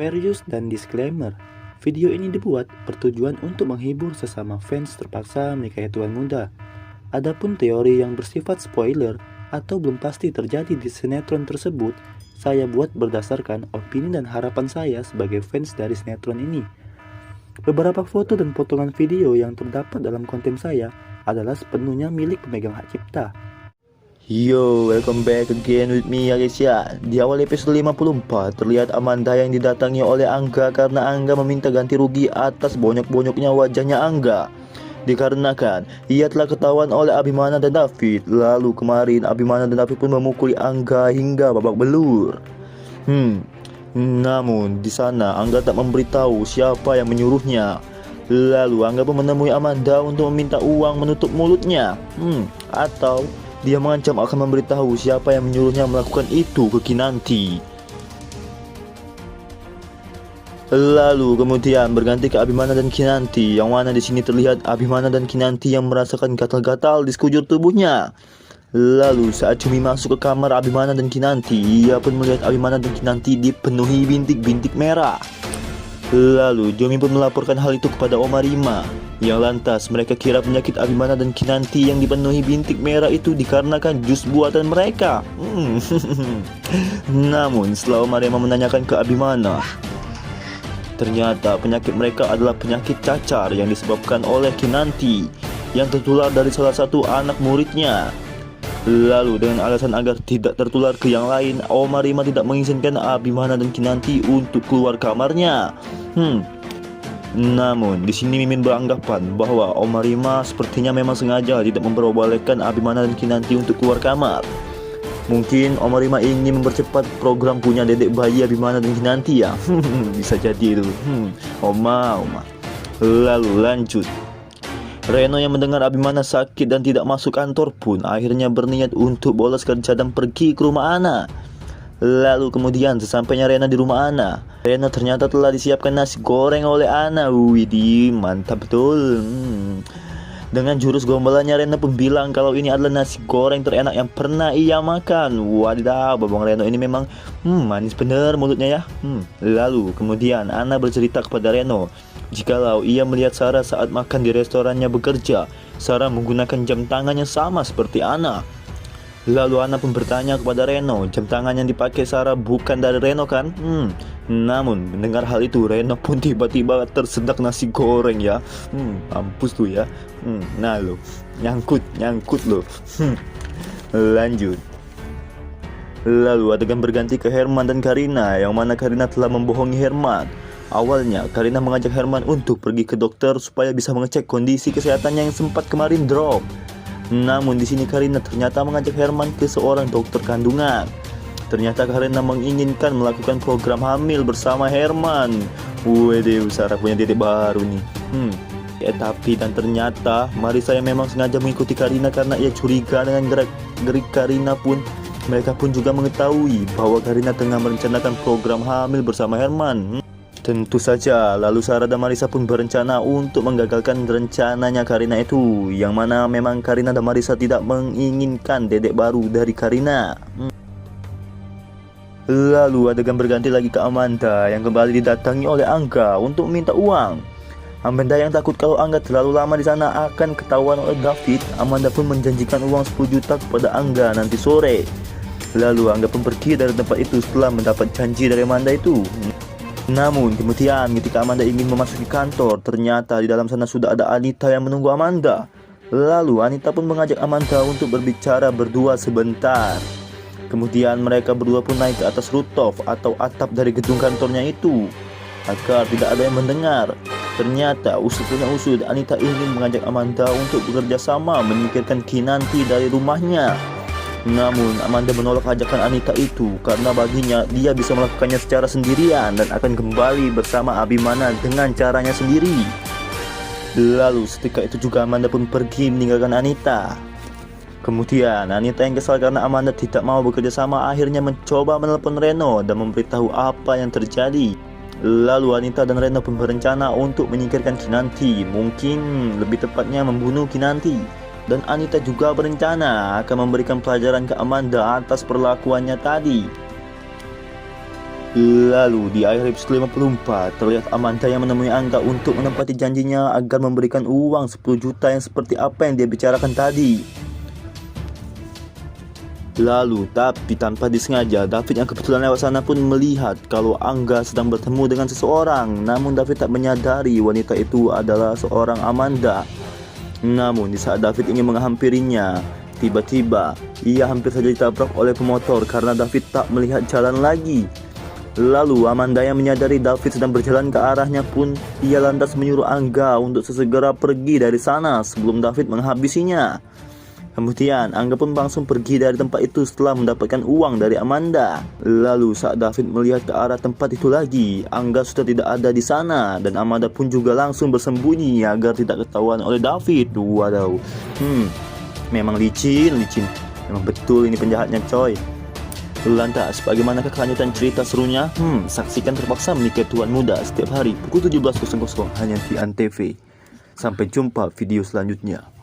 Aquarius dan disclaimer, video ini dibuat bertujuan untuk menghibur sesama fans terpaksa menikahi tuan muda. Adapun teori yang bersifat spoiler atau belum pasti terjadi di sinetron tersebut, saya buat berdasarkan opini dan harapan saya sebagai fans dari sinetron ini. Beberapa foto dan potongan video yang terdapat dalam konten saya adalah sepenuhnya milik pemegang hak cipta. Yo, welcome back again with me Alicia. Di awal episode 54 terlihat Amanda yang didatangi oleh Angga karena Angga meminta ganti rugi atas bonyok-bonyoknya wajahnya Angga. Dikarenakan ia telah ketahuan oleh Abimana dan David. Lalu kemarin Abimana dan David pun memukuli Angga hingga babak belur. Namun di sana Angga tak memberitahu siapa yang menyuruhnya. Lalu Angga pun menemui Amanda untuk meminta uang menutup mulutnya. Atau dia mengancam akan memberitahu siapa yang menyuruhnya melakukan itu ke Kinanti. Lalu kemudian berganti ke Abimana dan Kinanti, yang mana di sini terlihat Abimana dan Kinanti yang merasakan gatal-gatal di sekujur tubuhnya. Lalu saat Cumi masuk ke kamar Abimana dan Kinanti, ia pun melihat Abimana dan Kinanti dipenuhi bintik-bintik merah. Lalu Jomi pun melaporkan hal itu kepada Omarima, yang lantas mereka kira penyakit Abimana dan Kinanti yang dipenuhi bintik merah itu dikarenakan jus buatan mereka. Namun setelah Omarima menanyakan ke Abimana, ternyata penyakit mereka adalah penyakit cacar yang disebabkan oleh Kinanti yang tertular dari salah satu anak muridnya. Lalu dengan alasan agar tidak tertular ke yang lain, Omarima tidak mengizinkan Abimana dan Kinanti untuk keluar kamarnya. Namun di sini Mimin beranggapan bahwa Omarima sepertinya memang sengaja tidak memperbolehkan Abimana dan Kinanti untuk keluar kamar. Mungkin Omarima ingin mempercepat program punya dedek bayi Abimana dan Kinanti ya. Bisa jadi itu. Oma. Lalu lanjut. Reno yang mendengar Abimana sakit dan tidak masuk kantor pun akhirnya berniat untuk bolos kerja dan pergi ke rumah Ana. Lalu kemudian sesampainya Reno di rumah Ana, Reno ternyata telah disiapkan nasi goreng oleh Ana. Widih, mantap betul. Dengan jurus gombalannya Reno pun bilang kalau ini adalah nasi goreng terenak yang pernah ia makan. Wadidaw, babang Reno ini memang manis bener mulutnya ya. Lalu kemudian Ana bercerita kepada Reno jikalau ia melihat Sarah saat makan di restorannya bekerja. Sarah menggunakan jam tangan yang sama seperti Ana. Lalu Ana pun bertanya kepada Reno, jam tangan yang dipakai Sarah bukan dari Reno kan? Namun mendengar hal itu Reno pun tiba-tiba tersedak nasi goreng ya. Mampus tuh ya. Nah lo, nyangkut lo. Lanjut. Lalu adegan berganti ke Herman dan Karina, yang mana Karina telah membohongi Herman. Awalnya Karina mengajak Herman untuk pergi ke dokter supaya bisa mengecek kondisi kesehatannya yang sempat kemarin drop. Namun di sini Karina ternyata mengajak Herman ke seorang dokter kandungan. Ternyata Karina menginginkan melakukan program hamil bersama Herman. Waduh, Sarah punya dedek baru nih. Tapi dan ternyata Marissa yang memang sengaja mengikuti Karina karena ia curiga dengan gerak-gerik Karina pun. Mereka pun juga mengetahui bahwa Karina tengah merencanakan program hamil bersama Herman. Tentu saja, lalu Sarah dan Marissa pun berencana untuk menggagalkan rencananya Karina itu, yang mana memang Karina dan Marissa tidak menginginkan dedek baru dari Karina. Lalu adegan berganti lagi ke Amanda yang kembali didatangi oleh Angga untuk meminta uang. Amanda yang takut kalau Angga terlalu lama di sana akan ketahuan oleh David, Amanda pun menjanjikan uang 10 juta kepada Angga nanti sore. Lalu Angga pun pergi dari tempat itu setelah mendapat janji dari Amanda itu. Namun kemudian ketika Amanda ingin memasuki kantor, ternyata di dalam sana sudah ada Anita yang menunggu Amanda. Lalu Anita pun mengajak Amanda untuk berbicara berdua sebentar. Kemudian mereka berdua pun naik ke atas rooftop atau atap dari gedung kantornya itu agar tidak ada yang mendengar. Ternyata usut punya usut, Anita ingin mengajak Amanda untuk bekerja sama menyingkirkan Kinanti dari rumahnya. Namun Amanda menolak ajakan Anita itu karena baginya dia bisa melakukannya secara sendirian dan akan kembali bersama Abimana dengan caranya sendiri. Lalu seketika itu juga Amanda pun pergi meninggalkan Anita. Kemudian Anita yang kesal karena Amanda tidak mau bekerja sama akhirnya mencoba menelpon Reno dan memberitahu apa yang terjadi. Lalu Anita dan Reno pun berencana untuk menyingkirkan Kinanti, mungkin lebih tepatnya membunuh Kinanti. Dan Anita juga berencana akan memberikan pelajaran ke Amanda atas perlakuannya tadi. Lalu di akhir episode 54 terlihat Amanda yang menemui Angga untuk menepati janjinya agar memberikan uang 10 juta yang seperti apa yang dia bicarakan tadi. Lalu tapi tanpa disengaja, David yang kebetulan lewat sana pun melihat kalau Angga sedang bertemu dengan seseorang. Namun David tak menyadari wanita itu adalah seorang Amanda. Namun di saat David ingin menghampirinya, tiba-tiba ia hampir saja ditabrak oleh pemotor karena David tak melihat jalan lagi. Lalu Amanda yang menyadari David sedang berjalan ke arahnya pun, ia lantas menyuruh Angga untuk sesegera pergi dari sana sebelum David menghabisinya. Kemudian Angga pun langsung pergi dari tempat itu setelah mendapatkan uang dari Amanda. Lalu saat David melihat ke arah tempat itu lagi, Angga sudah tidak ada di sana dan Amanda pun juga langsung bersembunyi agar tidak ketahuan oleh David. Waduh, memang licin. Memang betul ini penjahatnya coy. Lantas bagaimana kelanjutan cerita serunya? Saksikan Terpaksa Menikahi Tuan Muda setiap hari pukul 17.00 hanya di Antv. Sampai jumpa video selanjutnya.